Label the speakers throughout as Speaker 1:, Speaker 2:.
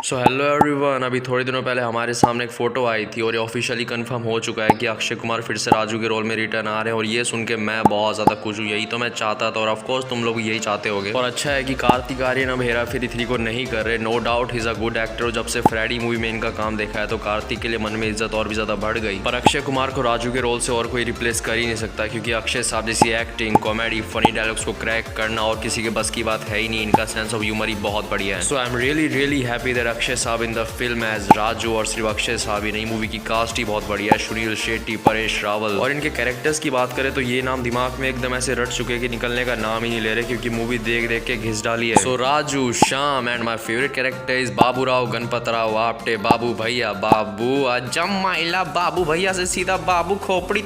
Speaker 1: So hello everyone, अभी थोड़े दिनों पहले हमारे सामने एक फ़ोटो आई थी और ये ऑफिशियली कंफर्म हो चुका है कि अक्षय कुमार फिर से राजू के रोल में रिटर्न आ रहे हैं। और ये सुन के मैं बहुत ज़्यादा खुश हूँ, यही तो मैं चाहता था और ऑफकोर्स तुम लोग यही चाहते होगे। और अच्छा है कि कार्तिक आर्यन अब हेरा फेरी 3 को नहीं कर रहे। No doubt he is a good actor. जब से फ्रेडी मूवी में इनका काम देखा है तो कार्तिक के लिए मन में इज्जत और भी ज़्यादा बढ़ गई। पर अक्षय कुमार को राजू के रोल से और कोई रिप्लेस कर ही नहीं सकता, क्योंकि अक्षय साहब जैसी एक्टिंग, कॉमेडी, फनी डायलॉग्स को क्रैक करना और किसी के बस की बात है ही नहीं। इनका सेंस ऑफ ह्यूमर ही बहुत बढ़िया है। So I am really happy that Akshay साहब in the film as Raju. और सिर्फ अक्षय साहब ही नहीं, मूवी की कास्ट ही बहुत बढ़िया है। सुनील शेट्टी, परेश रावल। और इनके कैरेक्टर्स की बात करें तो ये नाम दिमाग में एकदम ऐसे रट चुके कि निकलने का नाम ही नहीं ले रहे, क्योंकि मूवी देख देख के घिस डाली है। So Raju, Shyam and my favourite character is Baburao Ganpatrao Apte. Babu भैया, बाबू अजमाइला, बाबू भैया से सीधा बाबू खोपड़ी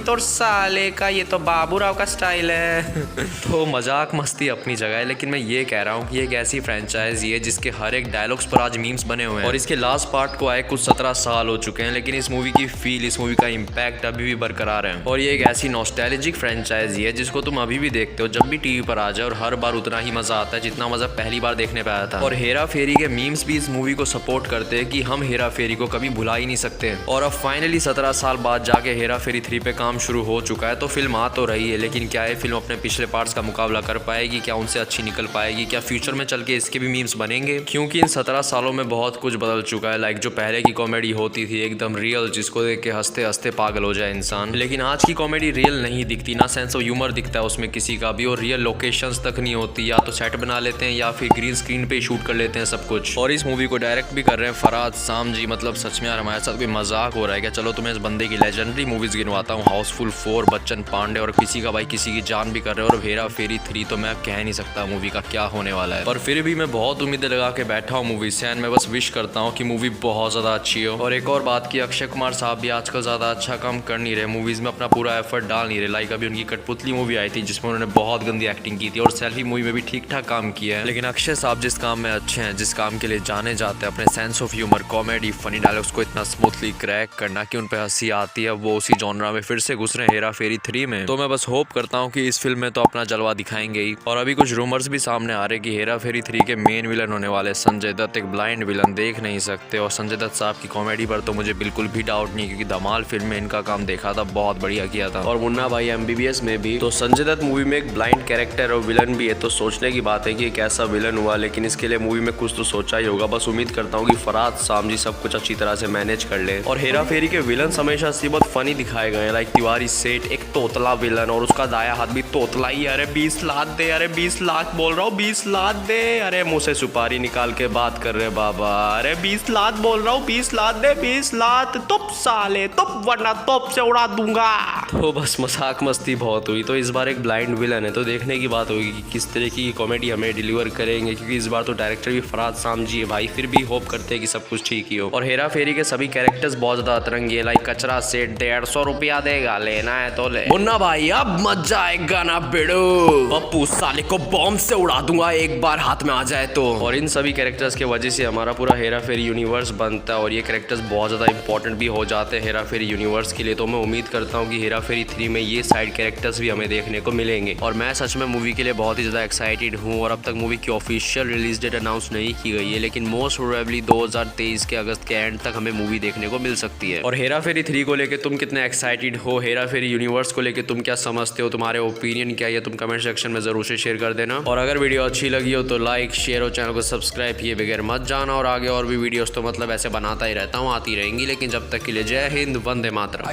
Speaker 1: तोड़ साले का। ये तो बाबूराव का स्टाइल है। तो मजाक मस्ती अपनी जगह है, लेकिन मैं ये कह रहा हूँ कि एक ऐसी फ्रेंचाइज है जिसके हर एक डायलॉग्स पर आज मीम्स बने हुए हैं। और इसके लास्ट पार्ट को आए कुछ 17 साल हो चुके हैं, लेकिन इस मूवी की फील, इस मूवी का इम्पैक्ट अभी भी बरकरार है। और ये एक ऐसी नॉस्टैल्जिक फ्रेंचाइज है जिसको तुम अभी भी देखते हो जब भी टीवी पर आ जाए, और हर बार उतना ही मजा आता है जितना मजा पहली बार देखने पे आया था। और हेरा फेरी के मीम्स भी इस मूवी को सपोर्ट करते हैं कि हम हेरा फेरी को कभी भुला ही नहीं सकते। और अब फाइनली 17 साल बाद जाके हेरा फेरी 3 पे काम शुरू हो चुका है। तो फिल्म आ तो रही है, लेकिन क्या ये फिल्म अपने पिछले पार्ट्स का मुकाबला कर पाएगी? क्या उनसे अच्छी निकल पाएगी? क्या फ्यूचर में चल के इसके भी मीम्स बनेंगे? क्योंकि इन 17 सालों में बहुत कुछ बदल चुका है। लाइक जो पहले की कॉमेडी होती थी एकदम रियल, जिसको देख के हंसते हंसते पागल हो जाए इंसान, लेकिन आज की कॉमेडी रियल नहीं दिखती। ना सेंस ऑफ ह्यूमर दिखता है उसमें किसी का भी, और रियल लोकेशंस तक नहीं होती। या तो सेट बना लेते हैं या फिर ग्रीन स्क्रीन पे शूट कर लेते हैं सब कुछ। और इस मूवी को डायरेक्ट भी कर रहे हैं फरहाद सामजी। मतलब सच में यार, हमारे साथ कोई मजाक हो रहा है क्या? चलो तुम्हें इस बंदे की लेजेंडरी मूवीज गिनवाता हूँ। हाउसफुल 4, बच्चन पांडे, और किसी का भाई किसी की जान भी कर रहे हैं। और हेरा फेरी 3 तो मैं कह नहीं सकता मूवी का क्या होने वाला है, पर फिर भी मैं बहुत उम्मीदें लगा के बैठा हूँ मूवी से। एंड मैं बस विश करता हूँ कि मूवी बहुत ज़्यादा अच्छी हो। और एक और बात की, अक्षय कुमार साहब भी आजकल ज़्यादा अच्छा काम कर नहीं रहे, मूवीज़ में अपना पूरा एफर्ट डाल नहीं रहे। लाइक अभी उनकी कठपुतली मूवी आई थी जिसमें उन्होंने बहुत गंदी एक्टिंग की थी, और सेल्फी मूवी में भी ठीक ठाक काम किया है। लेकिन अक्षय साहब जिस काम में अच्छे हैं, जिस काम के लिए जाने जाते हैं, अपने sense of humour, comedy, funny dialogues को इतना स्मूथली क्रैक करना कि उन पर हंसी आती है, वो उसी जॉनरा में फिर से घुस रहे हैं हेरा फेरी 3 में। तो मैं बस होप करता हूँ कि इस फिल्म में तो अपना जलवा दिखाएंगे ही। और अभी कुछ रूमर्स भी सामने आ रहे कि हेरा फेरी 3 के मेन विलन होने वाले संजय दत्त एक ब्लाइंड विलन देख नहीं सकते। और संजय दत्त साहब की कॉमेडी पर तो मुझे बिल्कुल भी डाउट नहीं, क्योंकि धमाल फिल्म में इनका काम देखा था, बहुत बढ़िया किया था। और मुन्ना भाई MBBS में भी तो संजय दत्त मूवी में एक ब्लाइंड कैरेक्टर और विलन भी है। तो सोचने की बात है कि कैसा विलन हुआ, लेकिन इसके लिए मूवी में कुछ तो सोचा ही होगा। बस उम्मीद करता हूँ कि फरहाद सामजी सब कुछ अच्छी तरह से मैनेज कर ले। और हेरा फेरी के विलन हमेशा से बहुत फनी दिखाए गए हैं। लाइक तिवारी सेठ एक तोतला विलन, और उसका दाया हाथ भी तोतला ही। अरे 20 लाख दे, अरे 20 लाख बोल रहा हूँ, 20 लाख दे। अरे मुंह से सुपारी निकाल के बात कर रहे बाबा। अरे 20 लाख बोल रहा हूँ, 20 लाख दे, 20 लाख तुप साले तुप, वरना तोप से उड़ा दूंगा। तो बस मजाक मस्ती बहुत हुई। तो इस बार एक ब्लाइंड विलन है, तो देखने की बात होगी कि किस तरह की कॉमेडी हमें डिलीवर करेंगे, क्योंकि इस बार तो डायरेक्टर भी फरहाद सामजी है भाई। फिर भी होप करते हैं कि सब कुछ ठीक ही हो। और हेरा फेरी के सभी कैरेक्टर्स बहुत ज्यादा अतरंगी है। लाइक कचरा सेठ 150 रुपया देगा, लेना है तो ले। मुन्ना भाई अब मत जाएगा ना बेड़ो, पप्पू साले को बॉम्ब से उड़ा दूंगा एक बार हाथ में आ जाए तो। और इन सभी कैरेक्टर्स के वजह से हमारा पूरा हेरा फेरी यूनिवर्स बनता है, और ये कैरेक्टर्स बहुत ज़्यादा इंपॉर्टेंट भी हो जाते हैं हेरा फेरी यूनिवर्स के लिए। तो मैं उम्मीद करता हूँ कि हेरा फेरी 3 में ये साइड कैरेक्टर्स भी हमें देखने को मिलेंगे। और मैं सच में मूवी के लिए बहुत ही ज़्यादा एक्साइटेड हूँ। और अब तक मूवी की ऑफिशियल रिलीज डेट अनाउंस नहीं की गई है, लेकिन मोस्ट प्रोबेबली 2023 के अगस्त के एंड तक हमें मूवी देखने को मिल सकती है। और हेरा फेरी 3 को लेकर तुम कितने एक्साइटेड हो? हेरा फेरी यूनिवर्स को लेकर तुम क्या समझते हो? तुम्हारे ओपिनियन क्या है? तुम कमेंट सेक्शन में जरूर से शेयर कर देना। और अगर वीडियो अच्छी लगी हो तो लाइक, शेयर और चैनल को सब्सक्राइब किए बगैर मत जाना। और आगे और भी वीडियोस तो मतलब ऐसे बनाता ही रहता हूँ, आती रहेंगी। लेकिन जब तक के लिए जय हिंद, वंदे मातरम।